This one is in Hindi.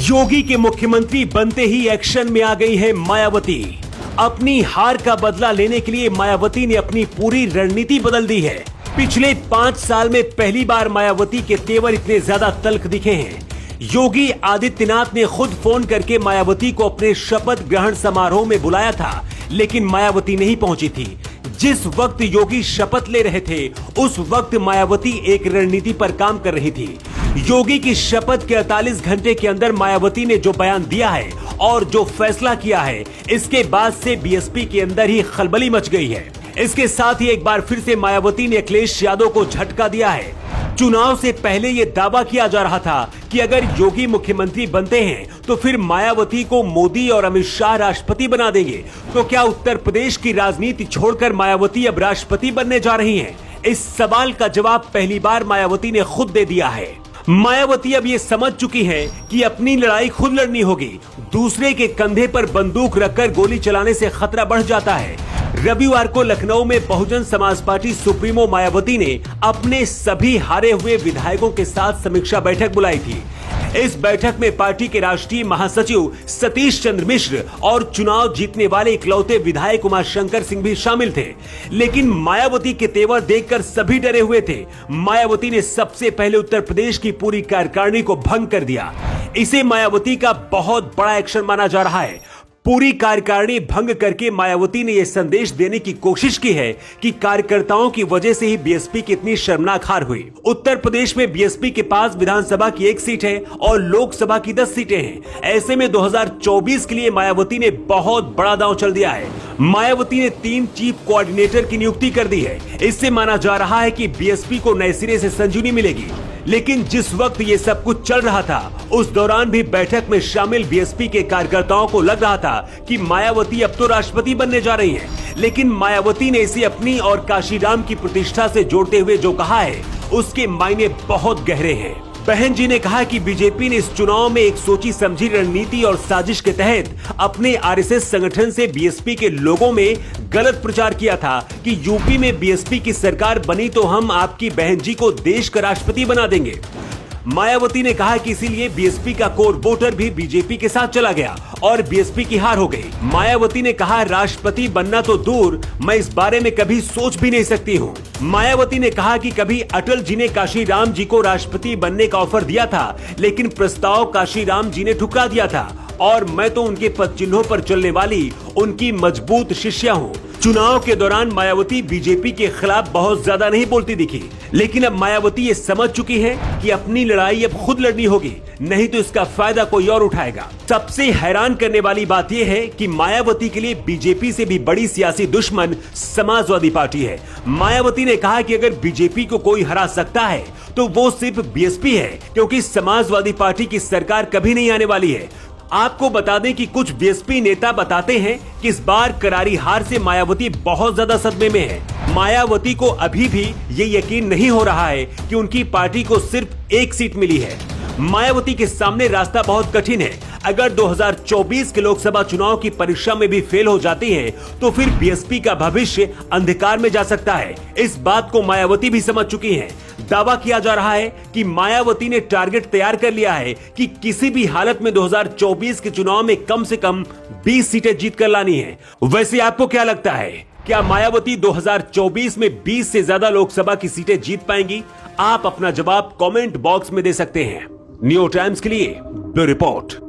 योगी के मुख्यमंत्री बनते ही एक्शन में आ गई है मायावती। अपनी हार का बदला लेने के लिए मायावती ने अपनी पूरी रणनीति बदल दी है। पिछले 5 साल में पहली बार मायावती के तेवर इतने ज्यादा तल्ख दिखे हैं। योगी आदित्यनाथ ने खुद फोन करके मायावती को अपने शपथ ग्रहण समारोह में बुलाया था, लेकिन मायावती नहीं पहुंची थी। जिस वक्त योगी शपथ ले रहे थे, उस वक्त मायावती एक रणनीति पर काम कर रही थी। योगी की शपथ के 48 घंटे के अंदर मायावती ने जो बयान दिया है और जो फैसला किया है, इसके बाद से बीएसपी के अंदर ही खलबली मच गई है। इसके साथ ही एक बार फिर से मायावती ने अखिलेश यादव को झटका दिया है। चुनाव से पहले ये दावा किया जा रहा था कि अगर योगी मुख्यमंत्री बनते हैं तो फिर मायावती को मोदी और अमित शाह राष्ट्रपति बना देंगे। तो क्या उत्तर प्रदेश की राजनीति छोड़कर मायावती अब राष्ट्रपति बनने जा रही हैं? इस सवाल का जवाब पहली बार मायावती ने खुद दे दिया है। मायावती अब ये समझ चुकी है कि अपनी लड़ाई खुद लड़नी होगी। दूसरे के कंधे पर बंदूक रखकर गोली चलाने से खतरा बढ़ जाता है। रविवार को लखनऊ में बहुजन समाज पार्टी सुप्रीमो मायावती ने अपने सभी हारे हुए विधायकों के साथ समीक्षा बैठक बुलाई थी। इस बैठक में पार्टी के राष्ट्रीय महासचिव सतीश चंद्र मिश्र और चुनाव जीतने वाले इकलौते विधायक उमाशंकर सिंह भी शामिल थे। लेकिन मायावती के तेवर देखकर सभी डरे हुए थे। मायावती ने सबसे पहले उत्तर प्रदेश की पूरी कार्यकारिणी को भंग कर दिया। इसे मायावती का बहुत बड़ा एक्शन माना जा रहा है। पूरी कार्यकारिणी भंग करके मायावती ने यह संदेश देने की कोशिश की है कि कार्यकर्ताओं की वजह से ही बीएसपी की इतनी शर्मनाक हार हुई। उत्तर प्रदेश में बीएसपी के पास विधानसभा की 1 सीट है और लोकसभा की 10 सीटें हैं। ऐसे में 2024 के लिए मायावती ने बहुत बड़ा दांव चल दिया है। मायावती ने 3 चीफ कोऑर्डिनेटर की नियुक्ति कर दी है। इससे माना जा रहा है कि बीएसपी को नए सिरे से संजीवनी मिलेगी। लेकिन जिस वक्त ये सब कुछ चल रहा था, उस दौरान भी बैठक में शामिल बीएसपी के कार्यकर्ताओं को लग रहा था कि मायावती अब तो राष्ट्रपति बनने जा रही हैं। लेकिन मायावती ने इसे अपनी और काशीराम की प्रतिष्ठा से जोड़ते हुए जो कहा है, उसके मायने बहुत गहरे हैं। बहन जी ने कहा कि बीजेपी ने इस चुनाव में एक सोची समझी रणनीति और साजिश के तहत अपने आरएसएस संगठन से बीएसपी के लोगों में गलत प्रचार किया था कि यूपी में बीएसपी की सरकार बनी तो हम आपकी बहन जी को देश का राष्ट्रपति बना देंगे। मायावती ने कहा कि इसीलिए बीएसपी का कोर वोटर भी बीजेपी के साथ चला गया और बीएसपी की हार हो गई। मायावती ने कहा, राष्ट्रपति बनना तो दूर, मैं इस बारे में कभी सोच भी नहीं सकती हूँ। मायावती ने कहा कि कभी अटल जी ने काशीराम जी को राष्ट्रपति बनने का ऑफर दिया था, लेकिन प्रस्ताव काशीराम जी ने ठुकरा दिया था और मैं तो उनके पद चिन्हों पर चलने वाली उनकी मजबूत शिष्या हूँ। चुनाव के दौरान मायावती बीजेपी के खिलाफ बहुत ज्यादा नहीं बोलती दिखी, लेकिन अब मायावती ये समझ चुकी है कि अपनी लड़ाई अब खुद लड़नी होगी, नहीं तो इसका फायदा कोई और उठाएगा। सबसे हैरान करने वाली बात यह है कि मायावती के लिए बीजेपी से भी बड़ी सियासी दुश्मन समाजवादी पार्टी है। मायावती ने कहा कि अगर बीजेपी को कोई हरा सकता है तो वो सिर्फ बीएसपी है, क्योंकि समाजवादी पार्टी की सरकार कभी नहीं आने वाली है। आपको बता दें कि कुछ बीएसपी नेता बताते हैं कि इस बार करारी हार से मायावती बहुत ज्यादा सदमे में है। मायावती को अभी भी ये यकीन नहीं हो रहा है कि उनकी पार्टी को सिर्फ 1 सीट मिली है। मायावती के सामने रास्ता बहुत कठिन है। अगर 2024 के लोकसभा चुनाव की परीक्षा में भी फेल हो जाती है तो फिर बीएसपी का भविष्य अंधकार में जा सकता है। इस बात को मायावती भी समझ चुकी हैं। दावा किया जा रहा है कि मायावती ने टारगेट तैयार कर लिया है कि किसी भी हालत में 2024 के चुनाव में कम से कम 20 सीटें जीत कर लानी है। वैसे आपको क्या लगता है, क्या मायावती 2024 में 20 से ज्यादा लोकसभा की सीटें जीत पाएंगी? आप अपना जवाब कमेंट बॉक्स में दे सकते हैं। न्यू टाइम्स के लिए ब्यूरो रिपोर्ट।